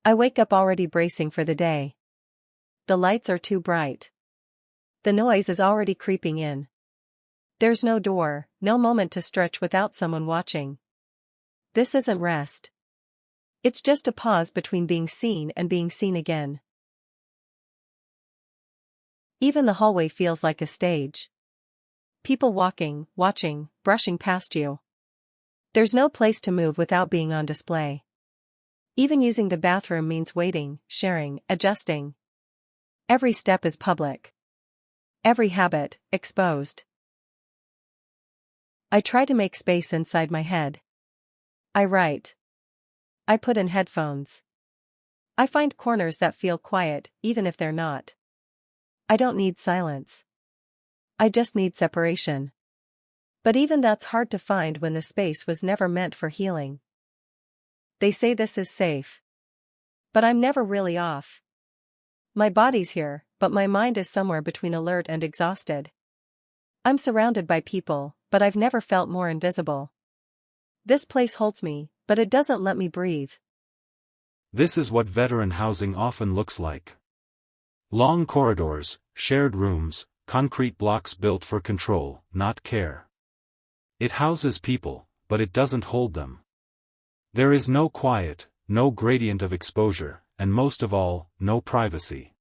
I wake up already bracing for the day. The lights are too bright. The noise is already creeping in. There's no door, no moment to stretch without someone watching. This isn't rest. It's just a pause between being seen and being seen again. Even the hallway feels like a stage. People walking, watching, brushing past you. There's no place to move without being on display. Even using the bathroom means waiting, sharing, adjusting. Every step is public. Every habit, exposed. I try to make space inside my head. I write. I put in headphones. I find corners that feel quiet, even if they're not. I don't need silence. I just need separation. But even that's hard to find when the space was never meant for healing. They say this is safe. But I'm never really off. My body's here, but my mind is somewhere between alert and exhausted. I'm surrounded by people, but I've never felt more invisible. This place holds me, but it doesn't let me breathe. This is what veteran housing often looks like. Long corridors, shared rooms, concrete blocks built for control, not care. It houses people, but it doesn't hold them. There is no quiet, no gradient of exposure, and most of all, no privacy.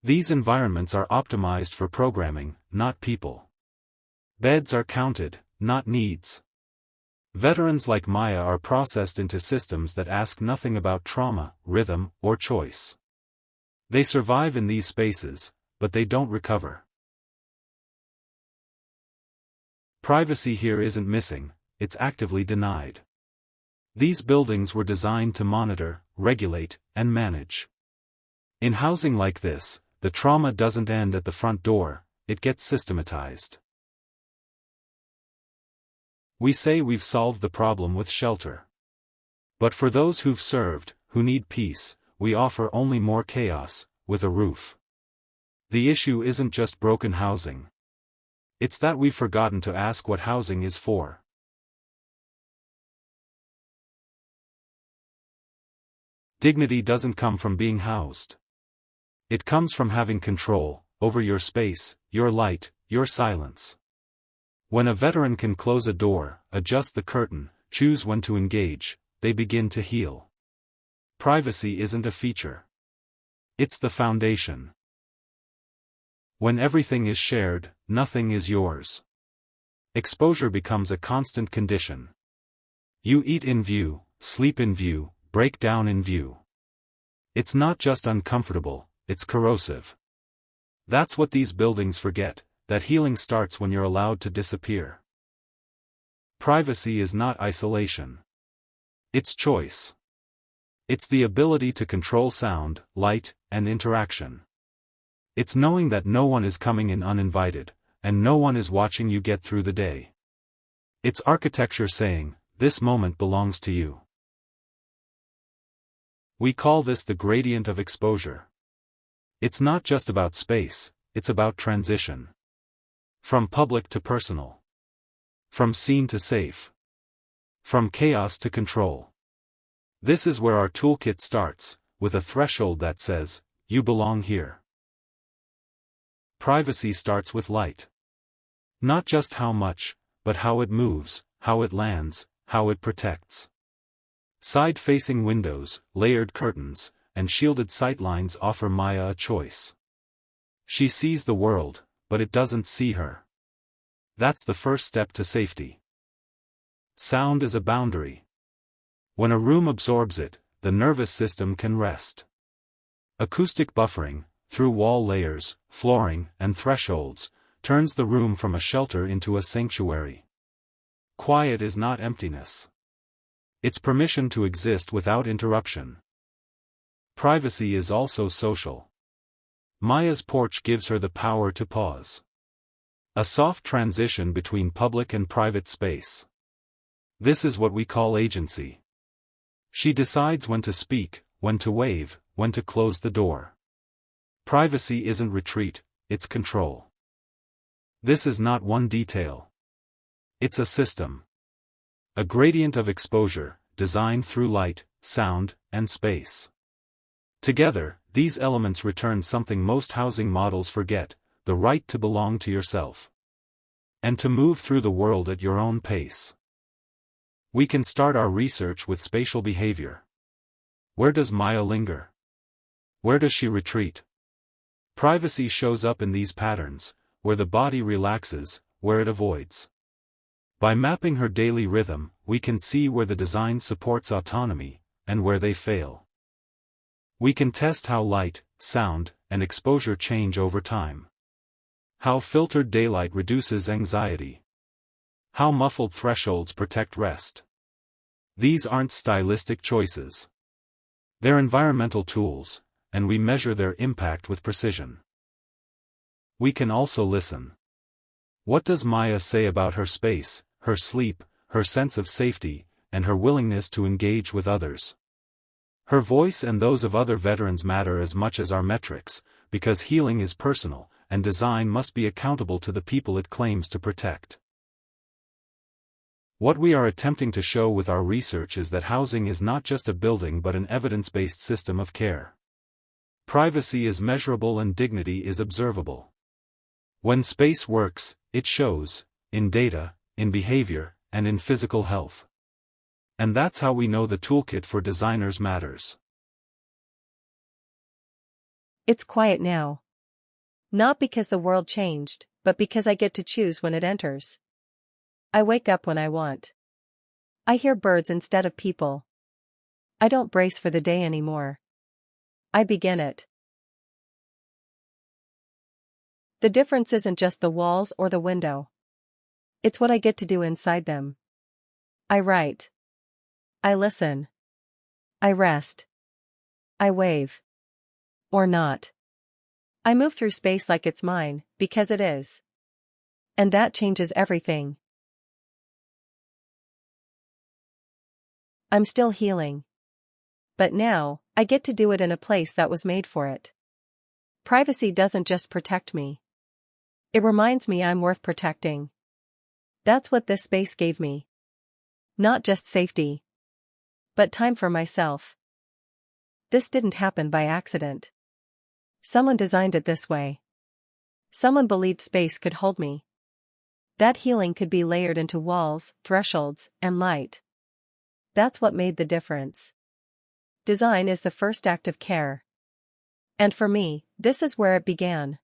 These environments are optimized for programming, not people. Beds are counted, not needs. Veterans like Maya are processed into systems that ask nothing about trauma, rhythm, or choice. They survive in these spaces, but they don't recover. Privacy here isn't missing, it's actively denied. These buildings were designed to monitor, regulate, and manage. In housing like this, the trauma doesn't end at the front door, it gets systematized. We say we've solved the problem with shelter. But for those who've served, who need peace, we offer only more chaos, with a roof. The issue isn't just broken housing. It's that we've forgotten to ask what housing is for. Dignity doesn't come from being housed. It comes from having control over your space, your light, your silence. When a veteran can close a door, adjust the curtain, choose when to engage, they begin to heal. Privacy isn't a feature. It's the foundation. When everything is shared, nothing is yours. Exposure becomes a constant condition. You eat in view, sleep in view, break down in view. It's not just uncomfortable, it's corrosive. That's what these buildings forget, that healing starts when you're allowed to disappear. Privacy is not isolation. It's choice. It's the ability to control sound, light, and interaction. It's knowing that no one is coming in uninvited, and no one is watching you get through the day. It's architecture saying, this moment belongs to you. We call this the gradient of exposure. It's not just about space, it's about transition. From public to personal. From seen to safe. From chaos to control. This is where our toolkit starts, with a threshold that says, you belong here. Privacy starts with light. Not just how much, but how it moves, how it lands, how it protects. Side-facing windows, layered curtains, and shielded sightlines offer Maya a choice. She sees the world, but it doesn't see her. That's the first step to safety. Sound is a boundary. When a room absorbs it, the nervous system can rest. Acoustic buffering, through wall layers, flooring, and thresholds, turns the room from a shelter into a sanctuary. Quiet is not emptiness. It's permission to exist without interruption. Privacy is also social. Maya's porch gives her the power to pause. A soft transition between public and private space. This is what we call agency. She decides when to speak, when to wave, when to close the door. Privacy isn't retreat, it's control. This is not one detail. It's a system. A gradient of exposure, designed through light, sound, and space. Together, these elements return something most housing models forget: the right to belong to yourself. And to move through the world at your own pace. We can start our research with spatial behavior. Where does Maya linger? Where does she retreat? Privacy shows up in these patterns, where the body relaxes, where it avoids. By mapping her daily rhythm, we can see where the design supports autonomy, and where they fail. We can test how light, sound, and exposure change over time. How filtered daylight reduces anxiety. How muffled thresholds protect rest. These aren't stylistic choices. They're environmental tools, and we measure their impact with precision. We can also listen. What does Maya say about her space, her sleep, her sense of safety, and her willingness to engage with others? Her voice and those of other veterans matter as much as our metrics, because healing is personal, and design must be accountable to the people it claims to protect. What we are attempting to show with our research is that housing is not just a building but an evidence-based system of care. Privacy is measurable and dignity is observable. When space works, it shows, in data, in behavior, and in physical health. And that's how we know the toolkit for designers matters. It's quiet now. Not because the world changed, but because I get to choose when it enters. I wake up when I want. I hear birds instead of people. I don't brace for the day anymore. I begin it. The difference isn't just the walls or the window. It's what I get to do inside them. I write. I listen. I rest. I wave. Or not. I move through space like it's mine, because it is. And that changes everything. I'm still healing. But now, I get to do it in a place that was made for it. Privacy doesn't just protect me. It reminds me I'm worth protecting. That's what this space gave me. Not just safety. But time for myself. This didn't happen by accident. Someone designed it this way. Someone believed space could hold me. That healing could be layered into walls, thresholds, and light. That's what made the difference. Design is the first act of care. And for me, this is where it began.